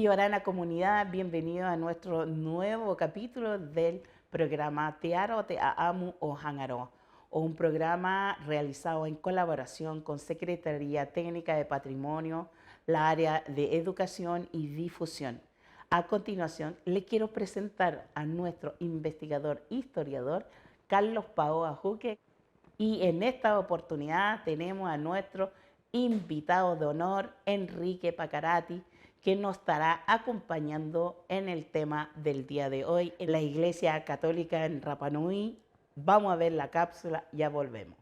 Ibarana Comunidad, bienvenido a nuestro nuevo capítulo del programa Te Aro, Te Aamu o Hangaró, o un programa realizado en colaboración con Secretaría Técnica de Patrimonio, la área de Educación y Difusión. A continuación, le quiero presentar a nuestro investigador historiador, Carlos Pao Ajuque, y en esta oportunidad tenemos a nuestro invitado de honor, Enrique Pacarati, que nos estará acompañando en el tema del día de hoy en la Iglesia Católica en Rapa Nui. Vamos a ver la cápsula, ya volvemos.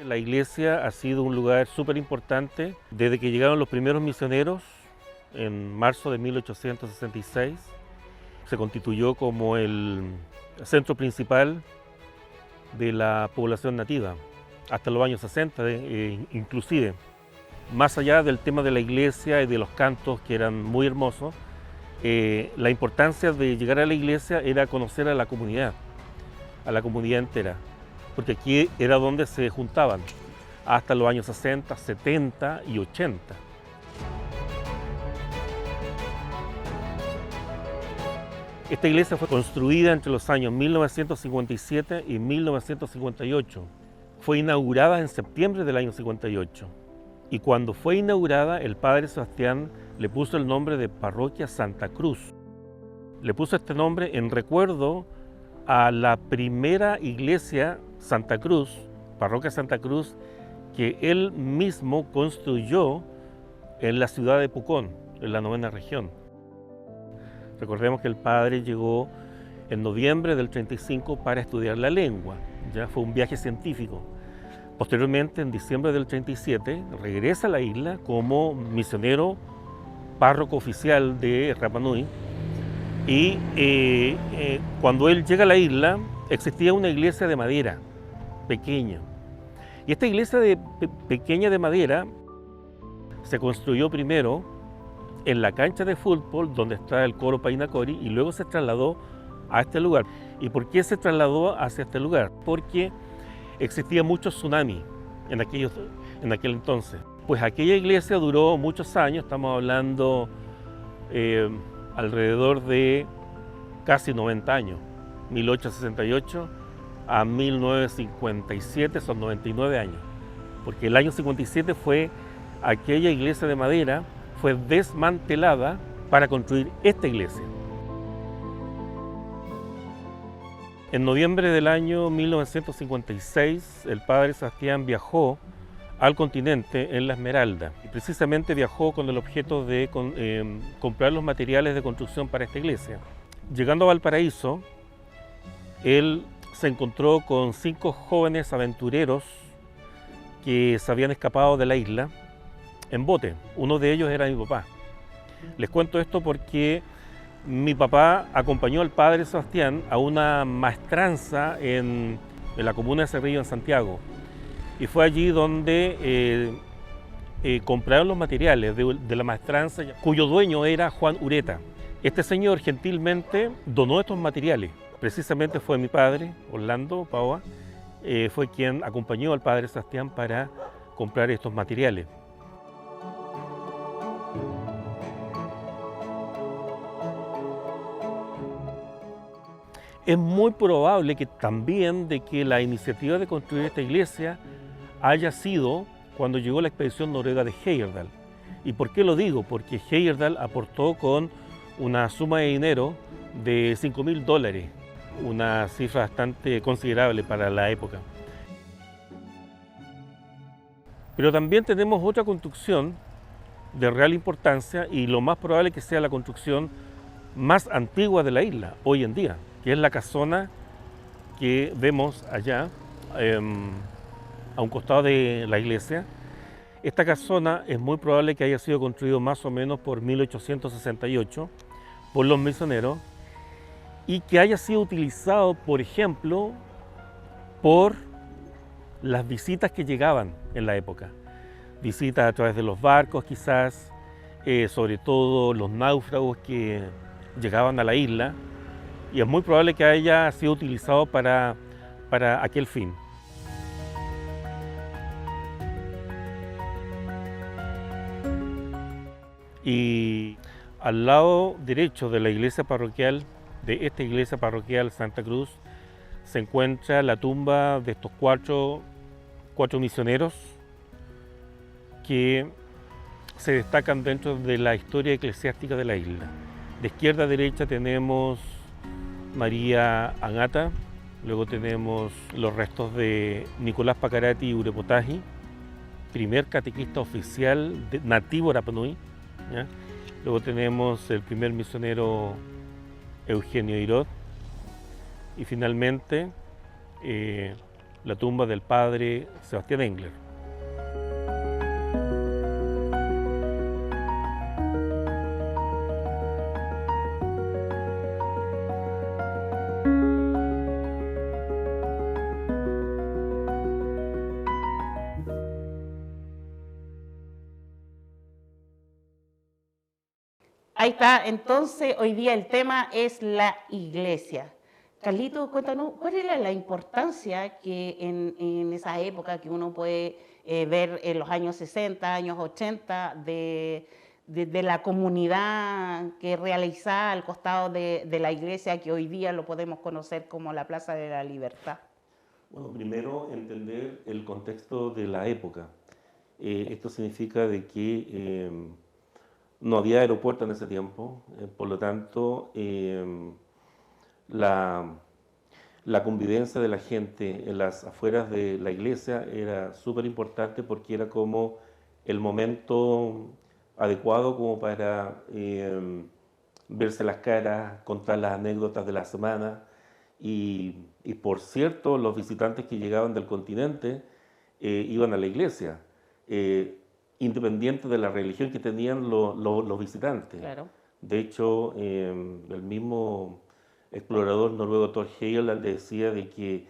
La iglesia ha sido un lugar súper importante desde que llegaron los primeros misioneros en marzo de 1866. Se constituyó como el centro principal de la población nativa, hasta los años 60 inclusive. Más allá del tema de la iglesia y de los cantos que eran muy hermosos, la importancia de llegar a la iglesia era conocer a la comunidad entera, porque aquí era donde se juntaban hasta los años 60, 70 y 80. Esta iglesia fue construida entre los años 1957 y 1958. Fue inaugurada en septiembre del año 58. Y cuando fue inaugurada, el padre Sebastián le puso el nombre de Parroquia Santa Cruz. Le puso este nombre en recuerdo a la primera iglesia Santa Cruz, Parroquia Santa Cruz, que él mismo construyó en la ciudad de Pucón, en la 9ª región. Recordemos que el padre llegó en noviembre del 35 para estudiar la lengua, ya fue un viaje científico. Posteriormente, en diciembre del 37, regresa a la isla como misionero párroco oficial de Rapa Nui. Y cuando él llega a la isla, existía una iglesia de madera, pequeña. Y esta iglesia pequeña de madera se construyó primero en la cancha de fútbol donde está el coro Painacori y luego se trasladó a este lugar. ¿Y por qué se trasladó hacia este lugar? Porque existía mucho tsunami en aquel entonces. Pues aquella iglesia duró muchos años, estamos hablando alrededor de casi 90 años, 1868 a 1957, son 99 años, porque el año 57 fue aquella iglesia de madera, fue desmantelada para construir esta iglesia. En noviembre del año 1956, el padre Sebastián viajó al continente en la Esmeralda y precisamente viajó con el objeto de comprar los materiales de construcción para esta iglesia. Llegando a Valparaíso, él se encontró con 5 jóvenes aventureros que se habían escapado de la isla en bote. Uno de ellos era mi papá. Les cuento esto porque mi papá acompañó al padre Sebastián a una maestranza en la comuna de Cerrillo, en Santiago. Y fue allí donde compraron los materiales de la maestranza, cuyo dueño era Juan Ureta. Este señor gentilmente donó estos materiales. Precisamente fue mi padre, Orlando Paoa, fue quien acompañó al padre Sebastián para comprar estos materiales. Es muy probable que también de que la iniciativa de construir esta iglesia haya sido cuando llegó la expedición noruega de Heyerdahl. ¿Y por qué lo digo? Porque Heyerdahl aportó con una suma de dinero de $5.000, una cifra bastante considerable para la época. Pero también tenemos otra construcción de real importancia y lo más probable que sea la construcción más antigua de la isla hoy en día, que es la casona que vemos allá a un costado de la iglesia. Esta casona es muy probable que haya sido construida más o menos por 1868 por los misioneros y que haya sido utilizado, por ejemplo, por las visitas que llegaban en la época. Visitas a través de los barcos quizás, sobre todo los náufragos que llegaban a la isla y es muy probable que haya sido utilizado para aquel fin. Y al lado derecho de la iglesia parroquial, de esta iglesia parroquial Santa Cruz, se encuentra la tumba de estos cuatro misioneros que se destacan dentro de la historia eclesiástica de la isla. De izquierda a derecha tenemos María Agata, luego tenemos los restos de Nicolás Pacarati y Urepotagi, primer catequista oficial nativo Rapa Nui, ¿ya? Luego tenemos el primer misionero Eugenio Irod y finalmente la tumba del padre Sebastián Engler. Ahí está, entonces hoy día el tema es la iglesia. Carlito, cuéntanos, ¿cuál era la importancia que en esa época que uno puede ver en los años 60, años 80, de la comunidad que realizaba al costado de la iglesia, que hoy día lo podemos conocer como la Plaza de la Libertad? Bueno, primero entender el contexto de la época. Esto significa de que no había aeropuerto en ese tiempo, por lo tanto la convivencia de la gente en las afueras de la iglesia era súper importante porque era como el momento adecuado como para verse las caras, contar las anécdotas de la semana y por cierto los visitantes que llegaban del continente iban a la iglesia. Independiente de la religión que tenían los visitantes. Claro. De hecho, el mismo explorador noruego Thor Heyerdahl decía de que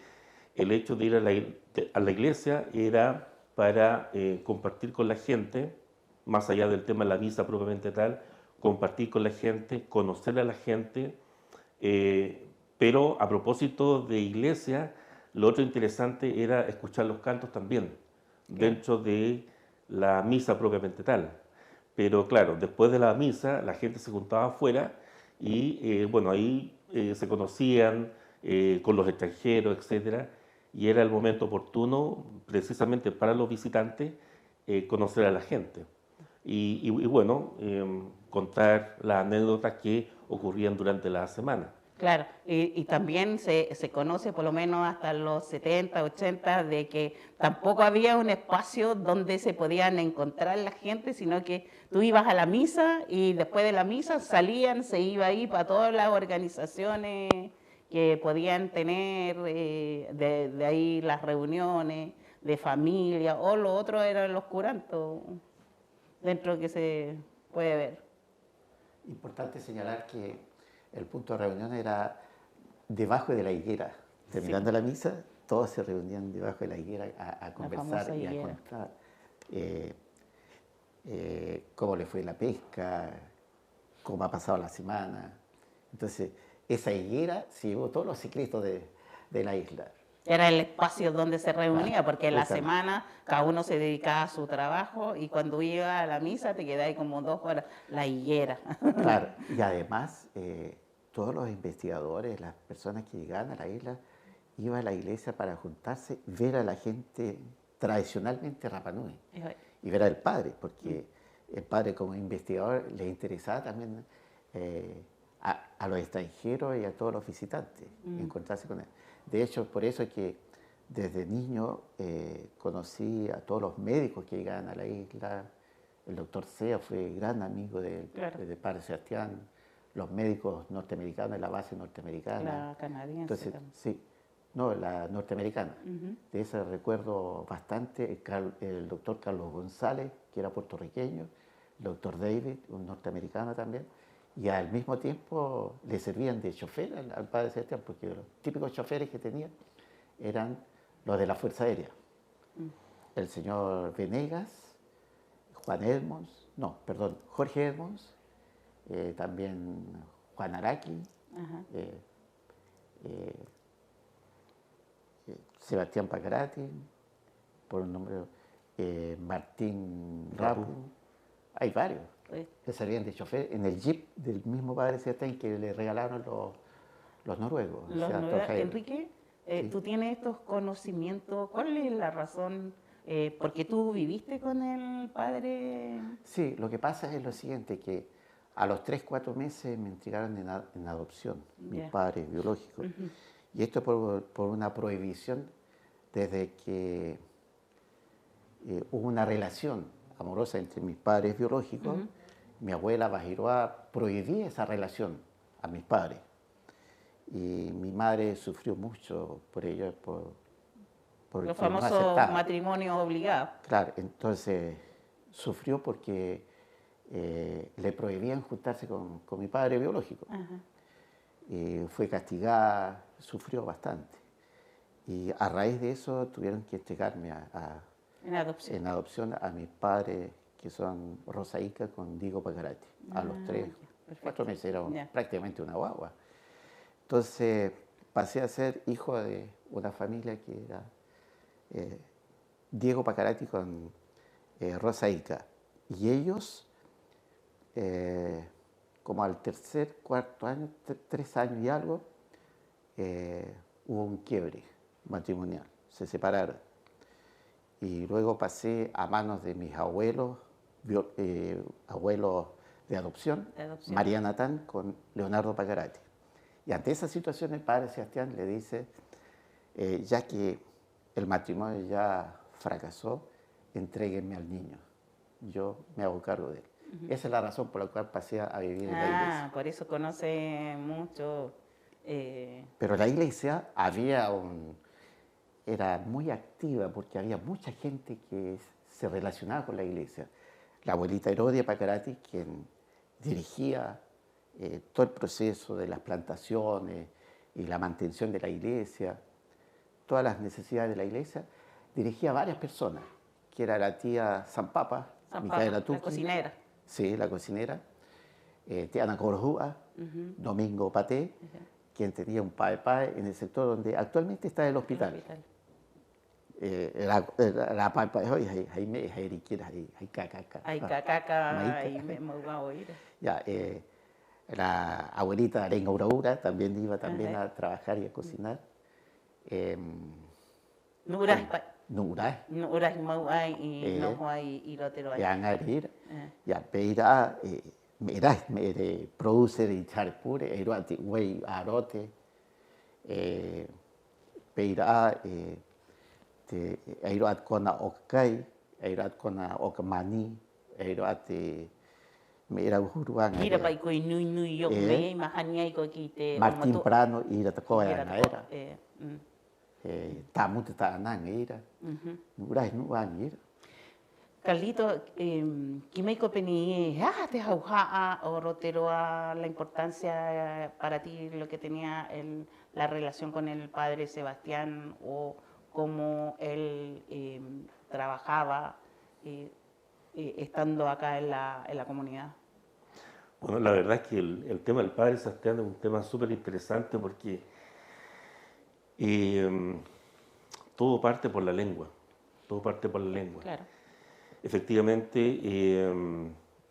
el hecho de ir a la iglesia era para compartir con la gente, más allá del tema de la misa propiamente tal, compartir con la gente, conocer a la gente, pero a propósito de iglesia, lo otro interesante era escuchar los cantos también, dentro de la misa propiamente tal. Pero claro, después de la misa la gente se juntaba afuera y bueno, ahí se conocían con los extranjeros, etcétera, y era el momento oportuno precisamente para los visitantes conocer a la gente y bueno, contar las anécdotas que ocurrían durante la semana. Claro, y también se conoce por lo menos hasta los 70, 80, de que tampoco había un espacio donde se podían encontrar la gente, sino que tú ibas a la misa y después de la misa se iba ahí para todas las organizaciones que podían tener, de ahí las reuniones de familia, o lo otro eran los curantos, dentro que se puede ver. Importante señalar que el punto de reunión era debajo de la higuera. Terminando la misa, todos se reunían debajo de la higuera a conversar y a contar cómo le fue la pesca, cómo ha pasado la semana. Entonces, esa higuera se llevó todos los secretos de la isla. Era el espacio donde se reunía, porque en la semana cada uno se dedicaba a su trabajo y cuando iba a la misa te quedabas como 2 horas, la higuera. Claro, y además todos los investigadores, las personas que llegaban a la isla, iban a la iglesia para juntarse, ver a la gente tradicionalmente Rapa Nui y ver al padre, porque el padre como investigador le interesaba también a los extranjeros y a todos los visitantes, encontrarse con él. De hecho, por eso es que desde niño conocí a todos los médicos que llegaban a la isla. El doctor Sea fue gran amigo del padre Sebastián, los médicos norteamericanos de la base norteamericana. La canadiense. Entonces, sí, no, la norteamericana. De eso recuerdo bastante el doctor Carlos González, que era puertorriqueño, el doctor David, un norteamericano también, y al mismo tiempo le servían de chofer al padre Sebastián, porque los típicos choferes que tenían eran los de la Fuerza Aérea. El señor Venegas, Jorge Hermons, también Juan Araki, eh, Sebastián Pacarati, por un nombre, Martín Rapu, hay varios que servían de chofer en el jeep del mismo padre Sebastián que le regalaron los noruegos. Enrique, Sí. tú tienes estos conocimientos, ¿cuál es la razón? ¿Porque tú viviste con el padre? Sí, lo que pasa es lo siguiente, que a los 3, 4 meses me entregaron en adopción mis padres biológicos. Y esto por una prohibición desde que hubo una relación amorosa entre mis padres biológicos. Mi abuela Bajiroa prohibía esa relación a mis padres. Y mi madre sufrió mucho por ello, por Los famosos matrimonios obligados. Claro, entonces sufrió porque le prohibían juntarse con mi padre biológico. Fue castigada, sufrió bastante. Y a raíz de eso tuvieron que entregarme en adopción a mis padres, que son Rosa Ica con Diego Pacarati. A los 3, 4 meses era prácticamente una guagua. Entonces pasé a ser hijo de una familia que era Diego Pacarati con Rosa Ica. Y ellos, como al tercer, cuarto año, 3 años y algo, hubo un quiebre matrimonial, se separaron. Y luego pasé a manos de mis abuelos, abuelos de adopción, María Natán con Leonardo Pacarati. Y ante esa situación el padre Sebastián le dice, ya que el matrimonio ya fracasó, entréguenme al niño, yo me hago cargo de él. Esa es la razón por la cual pasé a vivir en la iglesia. Por eso conoce mucho. Pero la iglesia era muy activa porque había mucha gente que se relacionaba con la iglesia. La abuelita Herodia Pacarati, quien dirigía todo el proceso de las plantaciones y la mantención de la iglesia, todas las necesidades de la iglesia, dirigía a varias personas, que era la tía San Papa, Micaela Tuqui, la cocinera. Sí, la cocinera, Tiana Corjúa, Domingo Paté, quien tenía un pae en el sector donde actualmente está el hospital. La papa hoy hay me hay riquera hay cacaca. Hay cacaca y me voy a oír. Ya, la abuelita Arenga Uraura también iba también a trabajar y a cocinar. Nuray Mauay y Nohuay y Loteroay. Ya Narir, ya Peira, me produce de Charpure, Eroate, Wey Arote, Peira, Eroat Kona Okai, Eroat Kona Okmani, Eroate, Mira Uruguay. Mira, pa iko nui yo me imagania iko kite. Martín Prano ira takoa era. Tamu ta anang ira. Nurai nuan ira. Carlito, Kimeiko Peni, te jauja o Roteroa, la importancia para ti, lo que tenía la relación con el padre Sebastián o cómo él trabajaba estando acá en la comunidad. Bueno, la verdad es que el tema del padre Sebastián es un tema súper interesante porque todo parte por la lengua. Todo parte por la lengua. Claro. Efectivamente,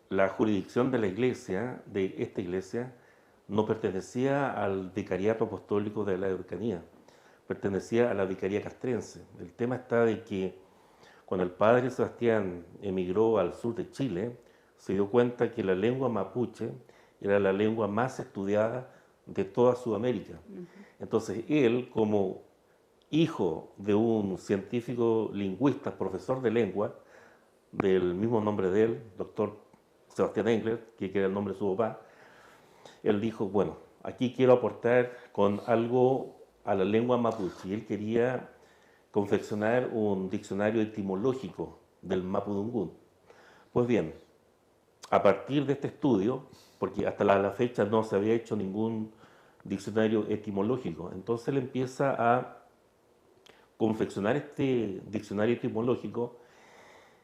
la jurisdicción de la iglesia, de esta iglesia, no pertenecía al vicariato apostólico de la Araucanía, pertenecía a la vicaría castrense. El tema está de que cuando el padre Sebastián emigró al sur de Chile, se dio cuenta que la lengua mapuche era la lengua más estudiada de toda Sudamérica. Entonces él, como hijo de un científico lingüista, profesor de lengua, del mismo nombre de él, doctor Sebastián Engler, que era el nombre de su papá, él dijo, bueno, aquí quiero aportar con algo a la lengua mapuche. Y él quería confeccionar un diccionario etimológico del mapudungún. Pues bien, a partir de este estudio, porque hasta la fecha no se había hecho ningún diccionario etimológico, entonces él empieza a confeccionar este diccionario etimológico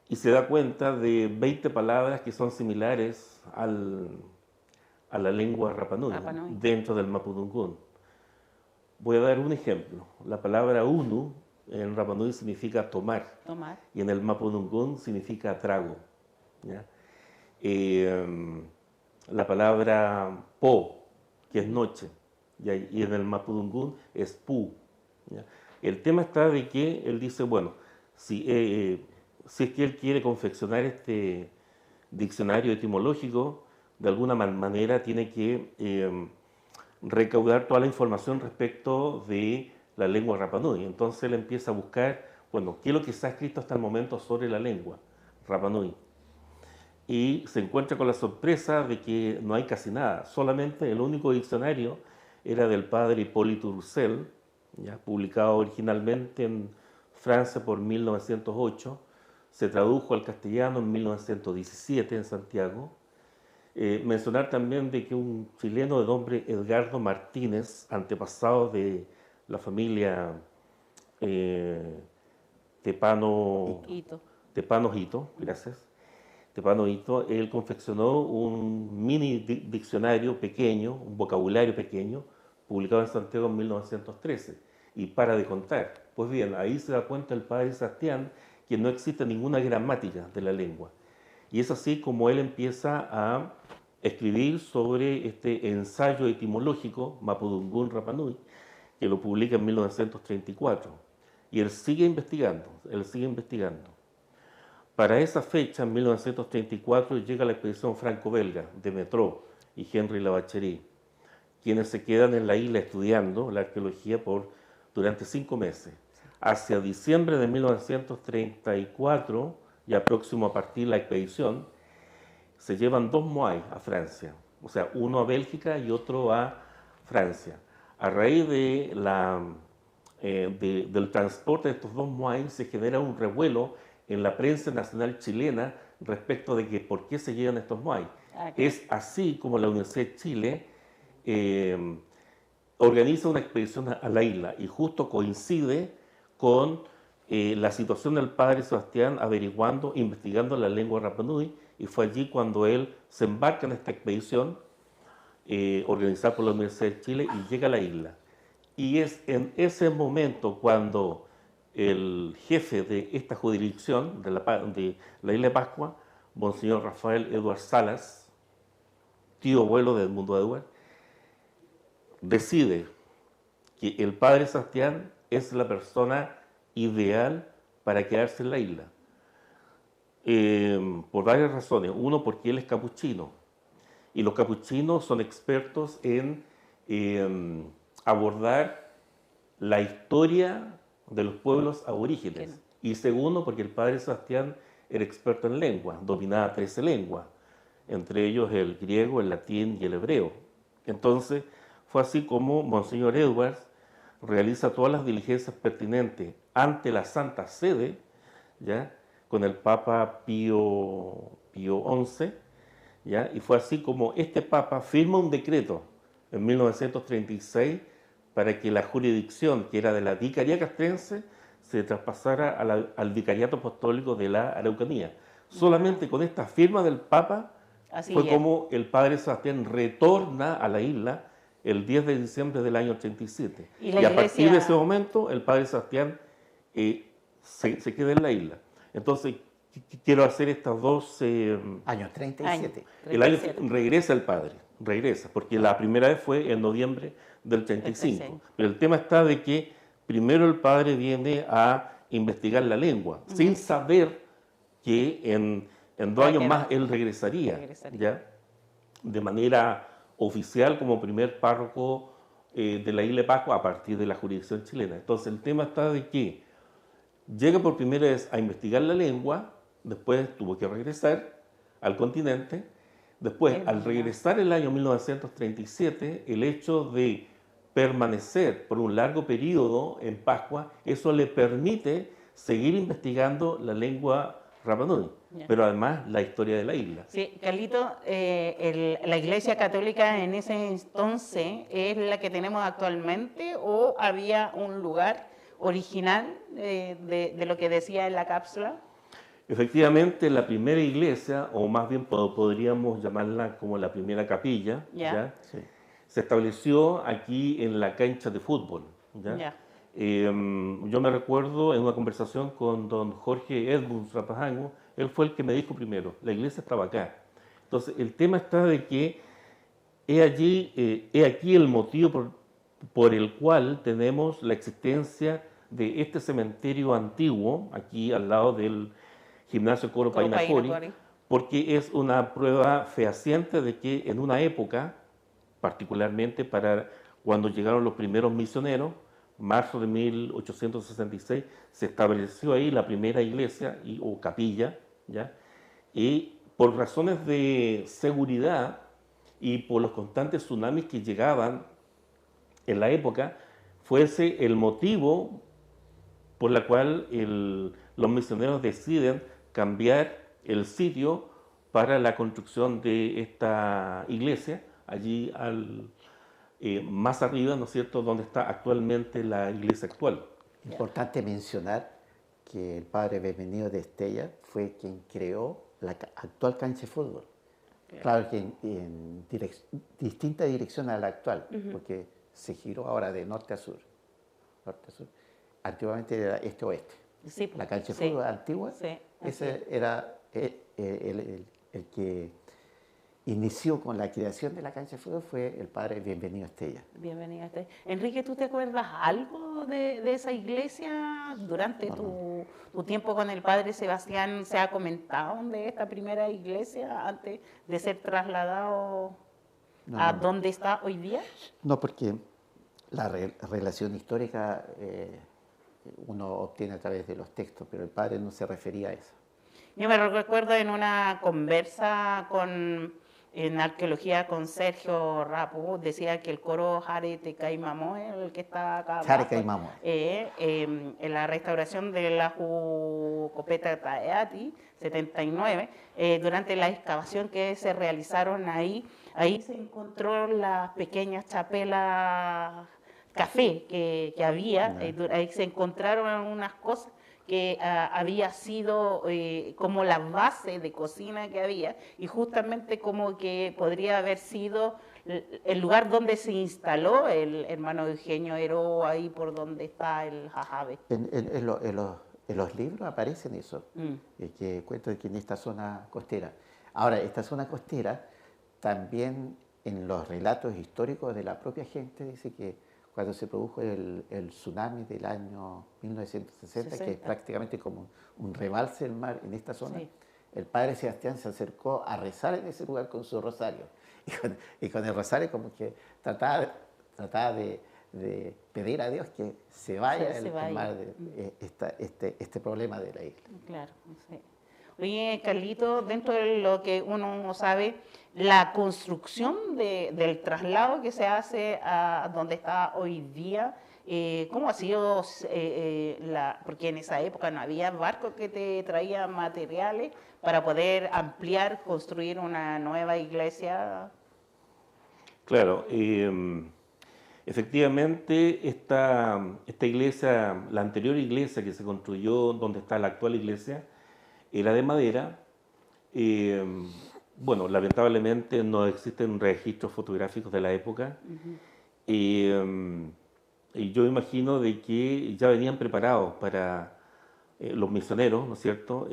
y se da cuenta de 20 palabras que son similares a la lengua Rapa Nui dentro del mapudungún. Voy a dar un ejemplo. La palabra unu en Rapa Nui significa tomar. Tomar. Y en el Mapudungun significa trago. ¿Ya? La palabra po, que es noche, ¿ya? Y en el Mapudungun es pu. ¿Ya? El tema está de que él dice, bueno, si es que él quiere confeccionar este diccionario etimológico, de alguna manera tiene que recaudar toda la información respecto de la lengua Rapa Nui. Entonces él empieza a buscar, bueno, qué es lo que se ha escrito hasta el momento sobre la lengua Rapa Nui. Y se encuentra con la sorpresa de que no hay casi nada. Solamente el único diccionario era del padre Hipólito Roussel, ya publicado originalmente en Francia por 1908. Se tradujo al castellano en 1917 en Santiago. Mencionar también de que un chileno de nombre Edgardo Martínez, antepasado de la familia Tepano Hito, gracias. Tepano Hito, él confeccionó un mini diccionario pequeño, un vocabulario pequeño, publicado en Santiago en 1913, y para de contar. Pues bien, ahí se da cuenta el padre Sebastián que no existe ninguna gramática de la lengua. Y es así como él empieza a escribir sobre este ensayo etimológico, Mapudungun Rapa Nui, que lo publica en 1934. Y él sigue investigando. Para esa fecha, en 1934, llega la expedición franco-belga de Métraux y Henry Lavacherie, quienes se quedan en la isla estudiando la arqueología durante 5 meses. Hacia diciembre de 1934, ya próximo a partir la expedición, se llevan 2 moais a Francia, o sea, uno a Bélgica y otro a Francia. A raíz de del transporte de estos 2 moais se genera un revuelo en la prensa nacional chilena respecto de que por qué se llevan estos moais. Okay. Es así como la Universidad de Chile organiza una expedición a la isla y justo coincide con la situación del padre Sebastián averiguando, investigando la lengua Rapa Nui, y fue allí cuando él se embarca en esta expedición organizada por la Universidad de Chile y llega a la isla. Y es en ese momento cuando el jefe de esta jurisdicción de la isla de Pascua, Monseñor Rafael Edward Salas, tío abuelo de Edmundo Edward, decide que el padre Sebastián es la persona ideal para quedarse en la isla. Por varias razones. Uno, porque él es capuchino. Y los capuchinos son expertos en abordar la historia de los pueblos aborígenes. Y segundo, porque el padre Sebastián era experto en lengua, dominaba 13 lenguas, entre ellos el griego, el latín y el hebreo. Entonces, fue así como Monseñor Edwards realiza todas las diligencias pertinentes ante la Santa Sede, ¿ya?, con el Papa Pío XI, ¿ya? Y fue así como este Papa firma un decreto en 1936 para que la jurisdicción, que era de la Vicaría Castrense, se traspasara al Vicariato Apostólico de la Araucanía. Solamente con esta firma del Papa fue como el padre Sebastián retorna a la isla el 10 de diciembre del año 87. Y a partir de ese momento, el padre Sebastián se queda en la isla. Entonces, quiero hacer estas dos... años 37. El año regresa el padre, porque la primera vez fue en noviembre del 35. Pero el tema está de que primero el padre viene a investigar la lengua, sin saber que en 2 años más él regresaría. ¿Ya? De manera oficial como primer párroco de la isla de Pascua a partir de la jurisdicción chilena. Entonces el tema está de que llega por primera vez a investigar la lengua, después tuvo que regresar al continente, después al regresar el año 1937, el hecho de permanecer por un largo periodo en Pascua, eso le permite seguir investigando la lengua Rapa Nui, pero además la historia de la isla. Sí, Carlito, ¿la Iglesia Católica en ese entonces es la que tenemos actualmente o había un lugar original de lo que decía en la cápsula? Efectivamente, la primera iglesia, o más bien podríamos llamarla como la primera capilla, ¿ya? Sí, se estableció aquí en la cancha de fútbol. ¿Ya? Ya. Yo me recuerdo en una conversación con don Jorge Edmunds Rapajango, él fue el que me dijo primero, la iglesia estaba acá. Entonces, el tema está de que he aquí el motivo por el cual tenemos la existencia de este cementerio antiguo, aquí al lado del gimnasio Coro Painacori, porque es una prueba fehaciente de que en una época, particularmente para cuando llegaron los primeros misioneros, marzo de 1866, se estableció ahí la primera iglesia o capilla, ¿ya? Y por razones de seguridad y por los constantes tsunamis que llegaban en la época, fuese el motivo por la cual los misioneros deciden cambiar el sitio para la construcción de esta iglesia, allí más arriba, ¿no es cierto?, donde está actualmente la iglesia actual. Importante mencionar que el padre Bienvenido de Estella fue quien creó la actual cancha de fútbol. Claro que en distinta dirección a la actual, porque se giró ahora de norte a sur. Antiguamente era este-oeste. Sí, la cancha de fútbol antigua, ese era el que inició con la creación de la cancha de fútbol, fue el padre Bienvenido Estella. Bienvenido Estella. Enrique, ¿tú te acuerdas algo de esa iglesia durante tu tiempo con el padre Sebastián? ¿Se ha comentado de esta primera iglesia antes de ser trasladado a donde está hoy día? No, porque la relación histórica uno obtiene a través de los textos, pero el padre no se refería a eso. Yo me recuerdo en una conversa en arqueología con Sergio Rapu, decía que el coro Jare Te Caimamo, el que está acá abajo, en la restauración de la Copeta Taeati, 79, durante la excavación que se realizaron ahí se encontró las pequeñas chapelas café que había, ahí se encontraron unas cosas que había sido como la base de cocina que había, y justamente como que podría haber sido el lugar donde se instaló el hermano Eugenio Heró, ahí por donde está el Jajabe. En los libros aparecen eso, que cuentan que en esta zona costera. Ahora, esta zona costera, también en los relatos históricos de la propia gente, dice que cuando se produjo el tsunami del año 1960, que es prácticamente como un rebalse del mar en esta zona, el padre Sebastián se acercó a rezar en ese lugar con su rosario. Y con el rosario como que trataba de pedir a Dios que se vaya el mar de este problema de la isla. Claro, sí. Oye, Carlito, dentro de lo que uno sabe, la construcción del traslado que se hace a donde está hoy día, ¿cómo ha sido? Porque en esa época no había barcos que te traían materiales para poder ampliar, construir una nueva iglesia. Claro, efectivamente esta iglesia, la anterior iglesia que se construyó donde está la actual iglesia, era de madera. Bueno, lamentablemente no existen registros fotográficos de la época. Y yo imagino de que ya venían preparados para los misioneros, ¿no es cierto?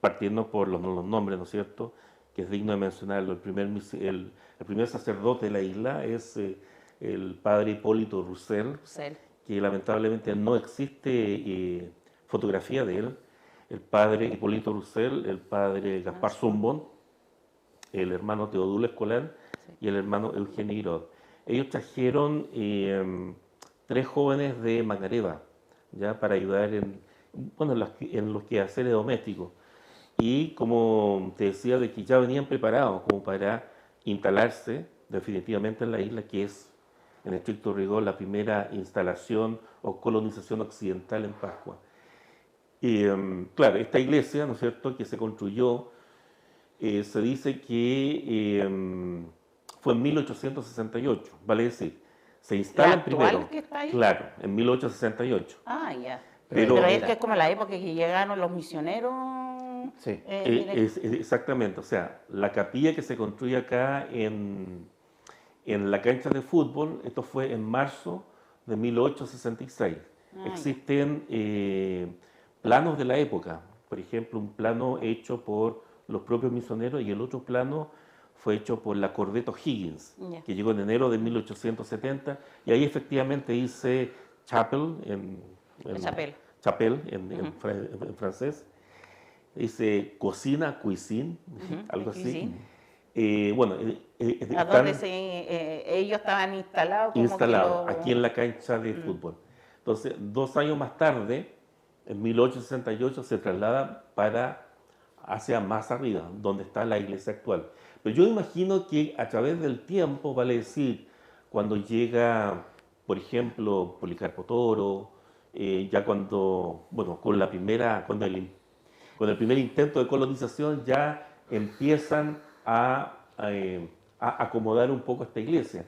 Partiendo por los nombres, ¿no es cierto? Que es digno de mencionarlo. El primer sacerdote de la isla es el padre Hipólito Roussel, que lamentablemente no existe fotografía de él. El padre Hipólito Roussel, el padre Gaspar Zumbón, el hermano Teodulo Escolar y el hermano Eugenio Girod. Ellos trajeron 3 jóvenes de Mangareva, ya para ayudar en los quehaceres domésticos. Y como te decía, de que ya venían preparados como para instalarse definitivamente en la isla, que es, en estricto rigor, la primera instalación o colonización occidental en Pascua. Y claro, esta iglesia, ¿no es cierto?, que se construyó, se dice que fue en 1868, vale decir, se instalan primero. ¿Que está ahí? Claro, en 1868. Ah, ya. Pero es que es como la época que llegaron los misioneros. Sí. Exactamente, o sea, la capilla que se construye acá en en la cancha de fútbol. Esto fue en marzo de 1866. Existen planos de la época, por ejemplo, un plano hecho por los propios misioneros y el otro plano fue hecho por la Corbett O'Higgins, que llegó en enero de 1870, y ahí efectivamente dice chapel chapelle en francés, dice cocina, cuisine, algo así. Bueno, ¿A dónde ellos estaban instalados? Instalados, aquí en la cancha de fútbol. Entonces, 2 años más tarde, en 1868, se traslada hacia más arriba, donde está la iglesia actual. Pero yo imagino que a través del tiempo, vale decir, cuando llega, por ejemplo, Policarpo Toro, ya cuando, bueno, con el primer intento de colonización, ya empiezan a acomodar un poco esta iglesia.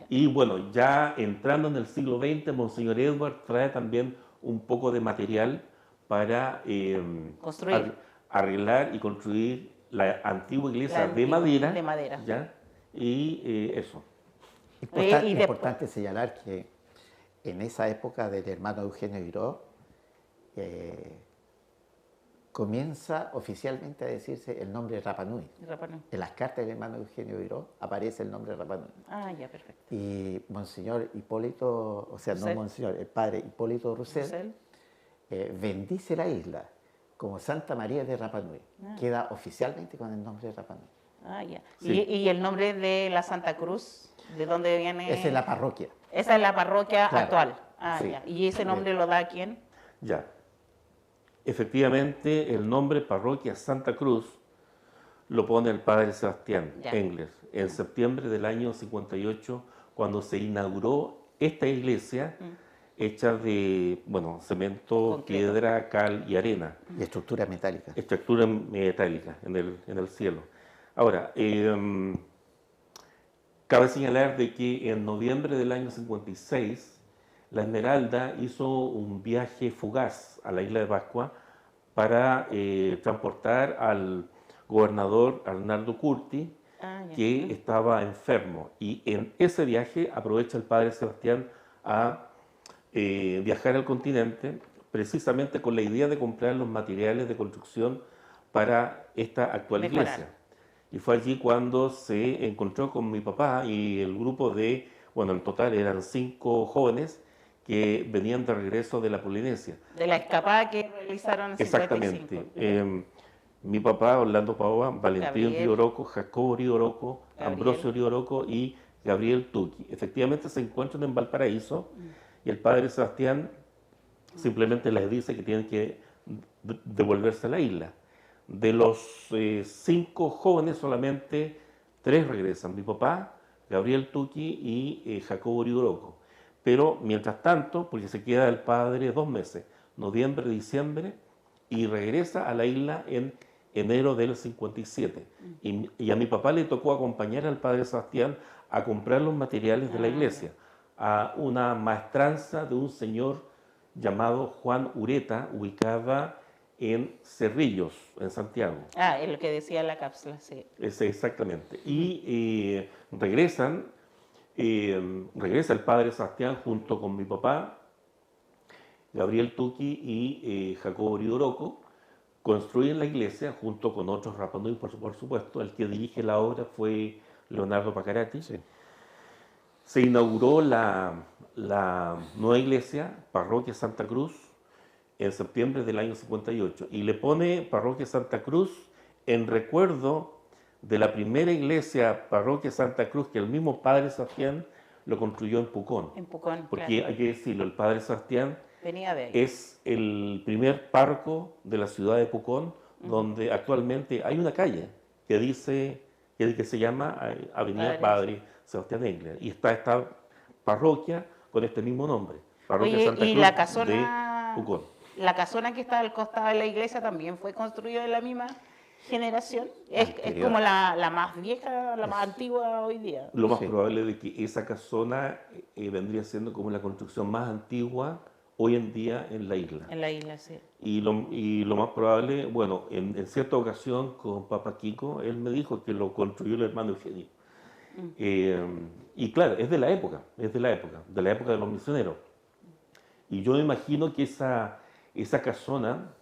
Y bueno, ya entrando en el siglo XX, Monseñor Edward trae también un poco de material para arreglar y construir la antigua iglesia de madera. ¿Ya? Y eso. Importante señalar que en esa época del hermano Eugenio Giró, comienza oficialmente a decirse el nombre Rapa Nui. En las cartas del hermano Eugenio Giró aparece el nombre Rapa Nui. Ya, perfecto. Y Monseñor Hipólito, o sea, no Monseñor, el padre Hipólito Roussel, bendice la isla como Santa María de Rapa Nui. Queda oficialmente con el nombre de Rapa Nui. Ya. Sí. ¿Y el nombre de la Santa Cruz? ¿De dónde viene? Esa es la parroquia. Esa es la parroquia actual. Sí. Ya. ¿Y ese nombre lo da quién? Ya. Efectivamente, el nombre parroquia Santa Cruz lo pone el padre Sebastián Engler en septiembre del año 58, cuando se inauguró esta iglesia hecha de, bueno, cemento, piedra, cal y arena. Y estructura metálica. Estructura metálica en el cielo. Ahora, cabe señalar de que en noviembre del año 56, la Esmeralda hizo un viaje fugaz a la isla de Pascua para transportar al gobernador Arnaldo Curti, que estaba enfermo. Y en ese viaje aprovecha el padre Sebastián a viajar al continente precisamente con la idea de comprar los materiales de construcción para esta actual iglesia. Y fue allí cuando se encontró con mi papá y el grupo de, bueno, en total eran 5 jóvenes que venían de regreso de la Polinesia. De la escapada que realizaron en 55. Exactamente. Mi papá, Orlando Paoa, Valentín Río Oroco, Jacobo Río Oroco, Ambrosio Río Oroco y Gabriel Tuqui. Efectivamente se encuentran en Valparaíso y el padre Sebastián simplemente les dice que tienen que devolverse a la isla. De los 5 jóvenes, solamente 3 regresan. Mi papá, Gabriel Tuqui y Jacobo Río Oroco. Pero mientras tanto, porque se queda el padre 2 meses, noviembre, diciembre, y regresa a la isla en enero del 57. Y a mi papá le tocó acompañar al padre Sebastián a comprar los materiales de la iglesia, a una maestranza de un señor llamado Juan Ureta, ubicada en Cerrillos, en Santiago. Es lo que decía la cápsula, sí. Exactamente. Y regresa el padre Sebastián junto con mi papá, Gabriel Tuqui y Jacobo Río Oroco, construyen la iglesia junto con otros Rapa Nui, por supuesto. El que dirige la obra fue Leonardo Pacarati. Sí. Se inauguró la nueva iglesia, Parroquia Santa Cruz, en septiembre del año 58, y le pone Parroquia Santa Cruz en recuerdo de la primera iglesia, Parroquia Santa Cruz, que el mismo padre Sebastián lo construyó en Pucón. En Pucón, porque claro. Hay que decirlo, el padre Sebastián venía de ahí. Es el primer párroco de la ciudad de Pucón, donde actualmente hay una calle que se llama Avenida Padre Sebastián Engler, y está esta parroquia con este mismo nombre, Parroquia Santa Cruz la casona, de Pucón. La casona que está al costado de la iglesia también fue construida de la misma generación. Es como la más vieja, la más antigua hoy día. Lo más probable es que esa casona vendría siendo como la construcción más antigua hoy en día en la isla. En la isla, sí. Y lo más probable, bueno, en cierta ocasión con Papa Kiko, él me dijo que lo construyó el hermano Eugenio. Y claro, es de la época, de la época de los misioneros. Y yo me imagino que esa casona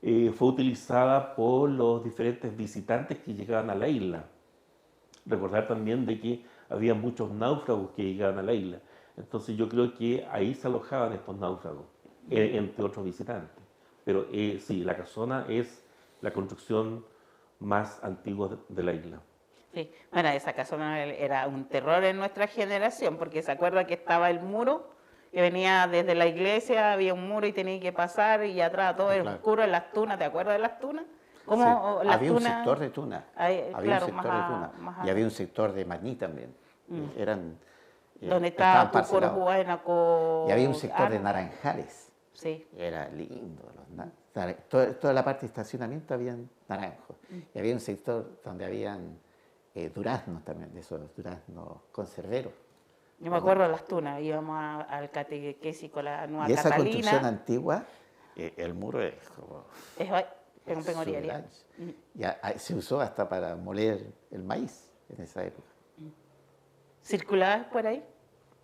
fue utilizada por los diferentes visitantes que llegaban a la isla. Recordar también de que había muchos náufragos que llegaban a la isla. Entonces yo creo que ahí se alojaban estos náufragos, entre otros visitantes. Pero sí, la casona es la construcción más antigua de la isla. Sí, bueno, esa casona era un terror en nuestra generación, porque se acuerda que estaba el muro, que venía desde la iglesia, había un muro y tenía que pasar, y atrás todo era oscuro en las tunas, ¿te acuerdas de las tunas? ¿Cómo sí, había un sector de tuna, había un sector de tuna, y había un sector de maní también. Eran, donde estaba Cucorhuayna, y había un sector de naranjales. Sí. Era lindo. Toda la parte de estacionamiento habían naranjos. Y había un sector donde habían duraznos también, de esos duraznos conserveros. Yo me acuerdo de las tunas, íbamos al catequesis con la nueva Catalina. Y esa Catalina. Construcción antigua, el muro es como... se usó hasta para moler el maíz en esa época. ¿Circulabas por ahí?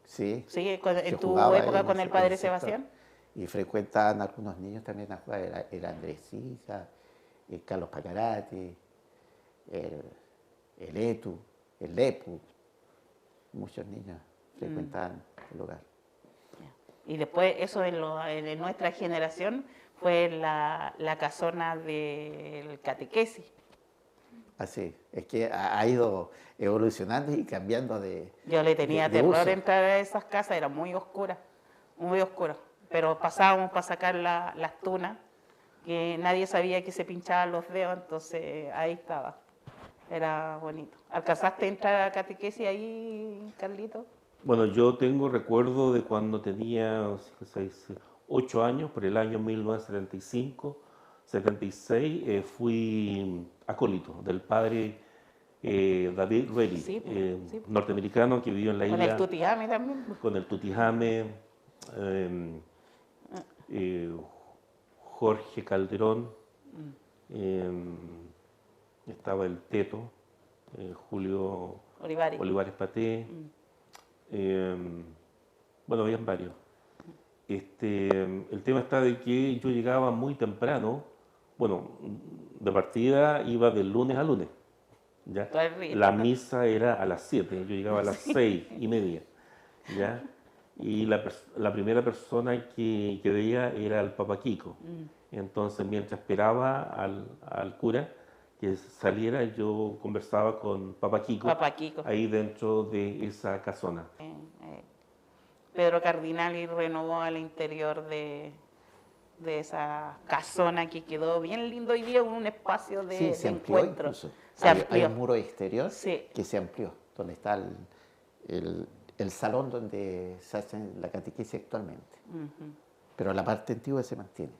Sí. ¿Sí? ¿En tu época con el padre Sebastián? Y frecuentaban algunos niños también a jugar, el Andrés Sisa, el Carlos Pacarati, el Etu, el Lepu. Muchos niños frecuentaban el lugar. Y después eso en nuestra generación fue la casona del catequesis. Así, es que ha ido evolucionando y cambiando de Yo le tenía terror entrar a esas casas, era muy oscura, pero pasábamos para sacar las tunas, que nadie sabía que se pinchaban los dedos, entonces ahí estaba, era bonito. ¿Alcanzaste a entrar a catequesis ahí, Carlito? Bueno, yo tengo recuerdo de cuando tenía 8 años, por el año 1975, 76, fui acólito del padre David Reilly, sí. norteamericano que vivió en la isla. Con el Tutijame también. Con el Tutijame, Jorge Calderón, estaba el Teto, Julio Olivares Paté, bueno, habían varios. El tema está de que yo llegaba muy temprano, bueno, de partida iba de lunes a lunes, ¿ya? La misa era a las 7, yo llegaba a las 6:30, ¿ya? Y la primera persona que veía era el Papa Kiko. Entonces, mientras esperaba al cura que saliera, yo conversaba con Papa Kiko, ahí dentro de esa casona. Pedro Cardinali renovó al interior de esa casona que quedó bien lindo hoy día, un espacio de encuentro. Hay un muro exterior que se amplió, donde está el salón donde se hace la catequesis actualmente. Pero la parte antigua se mantiene.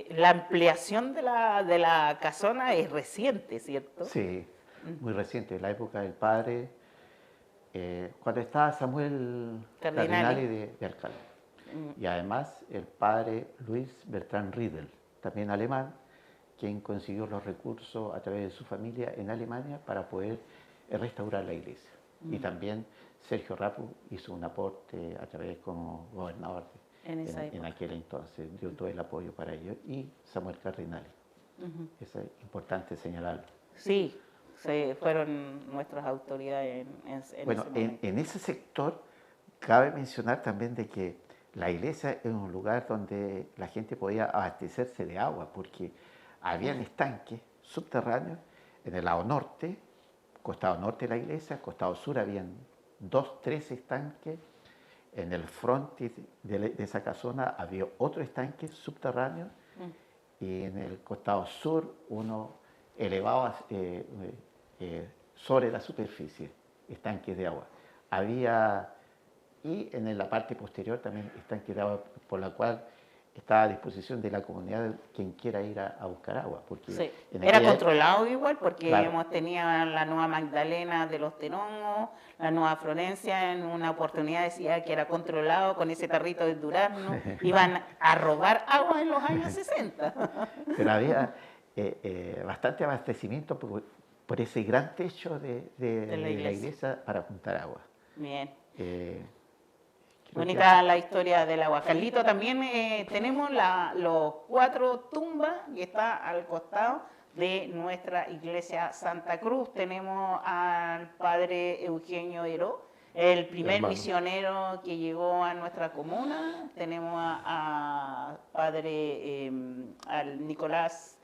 La ampliación de la casona es reciente, ¿cierto? Sí, muy reciente, en la época del padre, cuando estaba Samuel Cardinali de alcalde. Y además el padre Luis Bertrand Riedel, también alemán, quien consiguió los recursos a través de su familia en Alemania para poder restaurar la iglesia. Y también Sergio Rapu hizo un aporte a través como gobernador en aquel entonces, dio todo el apoyo para ello, y Samuel Cardinali. Eso es importante señalarlo. Sí, fueron nuestras autoridades en ese momento. En ese sector cabe mencionar también de que la iglesia es un lugar donde la gente podía abastecerse de agua, porque habían estanques subterráneos en el lado norte, costado norte de la iglesia, costado sur habían 2, 3 estanques. En el frente de esa casona había otro estanque subterráneo y en el costado sur uno elevado sobre la superficie, estanques de agua. Y en la parte posterior también estanques de agua por la cual está a disposición de la comunidad quien quiera ir a buscar agua. Porque era controlado igual porque hemos tenido la Nueva Magdalena de los Tenongos, la Nueva Florencia, en una oportunidad decía que era controlado con ese tarrito de durazno, iban a robar agua en los años 60. Pero había bastante abastecimiento por ese gran techo de la la iglesia. iglesia para juntar agua. Bien. Creo Bonita la historia del agua. Carlito, también tenemos los 4 tumbas que está al costado de nuestra iglesia Santa Cruz. Tenemos al padre Eugenio Heró, el primer misionero que llegó a nuestra comuna. Tenemos a padre al Nicolás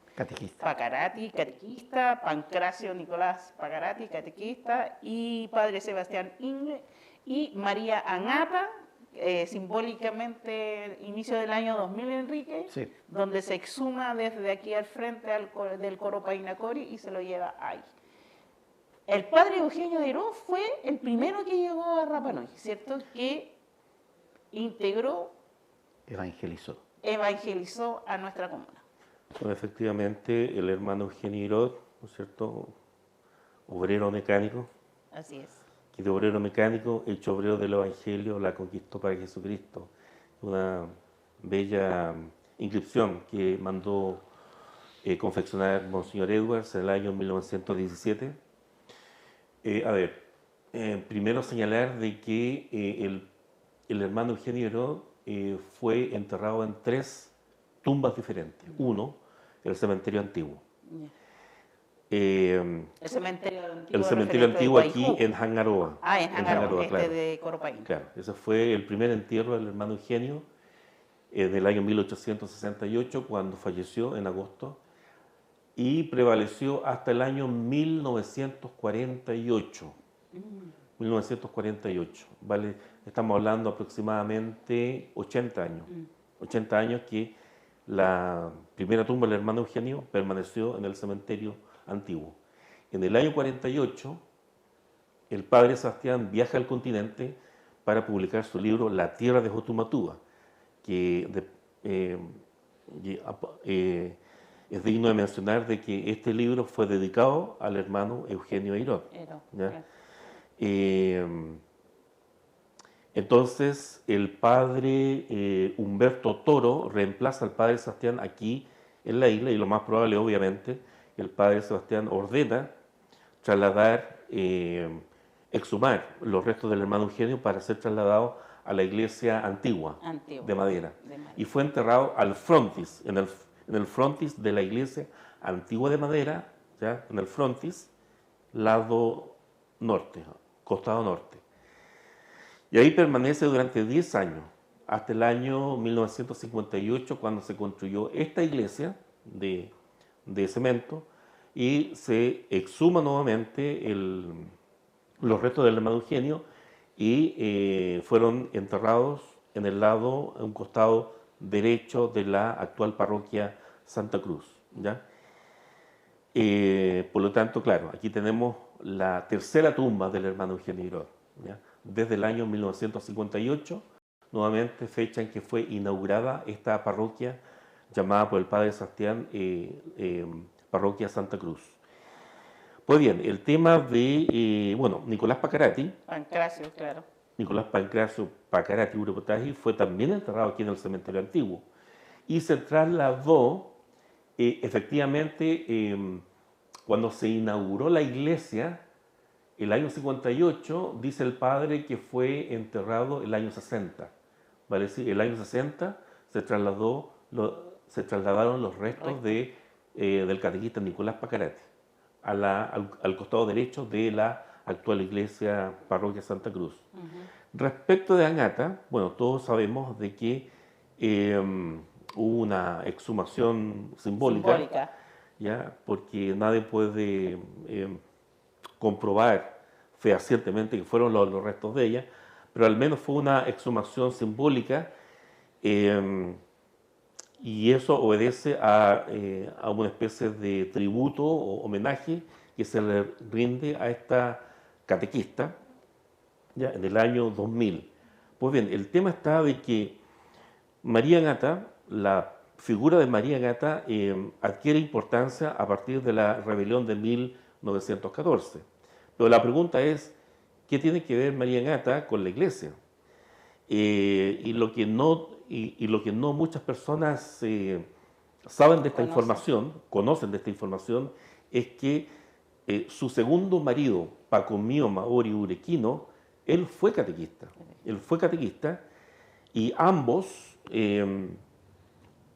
Pacarati, catequista, Pancracio Nicolás Pacarati, catequista, y padre Sebastián Ingle y María Angata, simbólicamente inicio del año 2000, Enrique, sí, donde se exhuma desde aquí al frente del coro Painacori y se lo lleva ahí. El padre Eugenio de Heró fue el primero que llegó a Rapa Nui, ¿cierto? Que integró, evangelizó a nuestra comuna. Bueno, efectivamente, el hermano Eugenio Hirot, ¿no es cierto?, obrero mecánico. Así es. Que de obrero mecánico, hecho obrero del Evangelio, la conquistó para Jesucristo. Una bella inscripción que mandó confeccionar Monseñor Edwards en el año 1917. Primero señalar de que el hermano Eugenio Hirot fue enterrado en 3 tumbas diferentes. Uno, el cementerio antiguo. El cementerio antiguo aquí en Hangaroa. En Hangaroa, claro. de Coropaín. Claro, ese fue el primer entierro del hermano Eugenio del año 1868, cuando falleció en agosto, y prevaleció hasta el año 1948. 1948, ¿vale? Estamos hablando aproximadamente 80 años. 80 años que la primera tumba del hermano Eugenio permaneció en el cementerio antiguo. En el año 48, el padre Sebastián viaja al continente para publicar su libro La tierra de Jotumatúa, que es digno de mencionar de que este libro fue dedicado al hermano Eugenio Hirot. Entonces, el padre Humberto Toro reemplaza al padre Sebastián aquí en la isla, y lo más probable, obviamente, el padre Sebastián ordena trasladar, exhumar los restos del hermano Eugenio para ser trasladado a la iglesia antigua. De madera. Y fue enterrado al frontis, en el frontis de la iglesia antigua de madera, ¿ya? En el frontis, lado norte, costado norte. Y ahí permanece durante 10 años, hasta el año 1958, cuando se construyó esta iglesia de cemento, y se exhuma nuevamente los restos del hermano Eugenio y fueron enterrados en un costado derecho de la actual parroquia Santa Cruz, ¿ya? Por lo tanto, claro, aquí tenemos la tercera tumba del hermano Eugenio Hirot, ¿ya? Desde el año 1958, nuevamente fecha en que fue inaugurada esta parroquia llamada por el padre Sebastián Parroquia Santa Cruz. Pues bien, el tema de, Nicolás Pacarati, Pancracio, claro. Nicolás Pancracio Pacarati Urepotagi fue también enterrado aquí en el cementerio antiguo y se trasladó, efectivamente, cuando se inauguró la iglesia, el año 58, dice el padre que fue enterrado el año 60. ¿Vale? Sí, el año 60 se trasladaron los restos del catequista Nicolás Pacarati al costado derecho de la actual iglesia parroquia Santa Cruz. Respecto de Angata, bueno, todos sabemos de que hubo una exhumación simbólica. ¿Ya? Porque nadie puede comprobar fehacientemente que fueron los restos de ella, pero al menos fue una exhumación simbólica, y eso obedece a una especie de tributo o homenaje que se le rinde a esta catequista, ¿ya? En el año 2000. Pues bien, el tema está de que María Angata, la figura de María Angata adquiere importancia a partir de la rebelión de 1914. Pero la pregunta es, ¿qué tiene que ver María Angata con la iglesia? Y lo que no muchas personas saben de esta información, conocen de esta información, es que Su segundo marido, Pacomio Maori Urequino, él fue catequista. Él fue catequista y ambos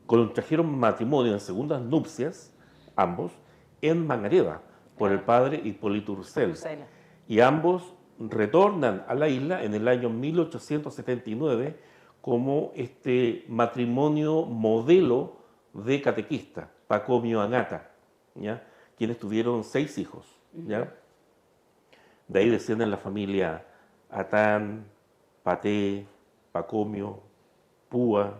contrajeron matrimonio en segundas nupcias, ambos, en Mangareva, por el padre Hipólito Ursel. Y ambos retornan a la isla en el año 1879 como este matrimonio modelo de catequista, Pacomio Angata, ¿ya? Quienes tuvieron 6 hijos. ¿Ya? De ahí descienden la familia Atán, Paté, Pacomio, Púa,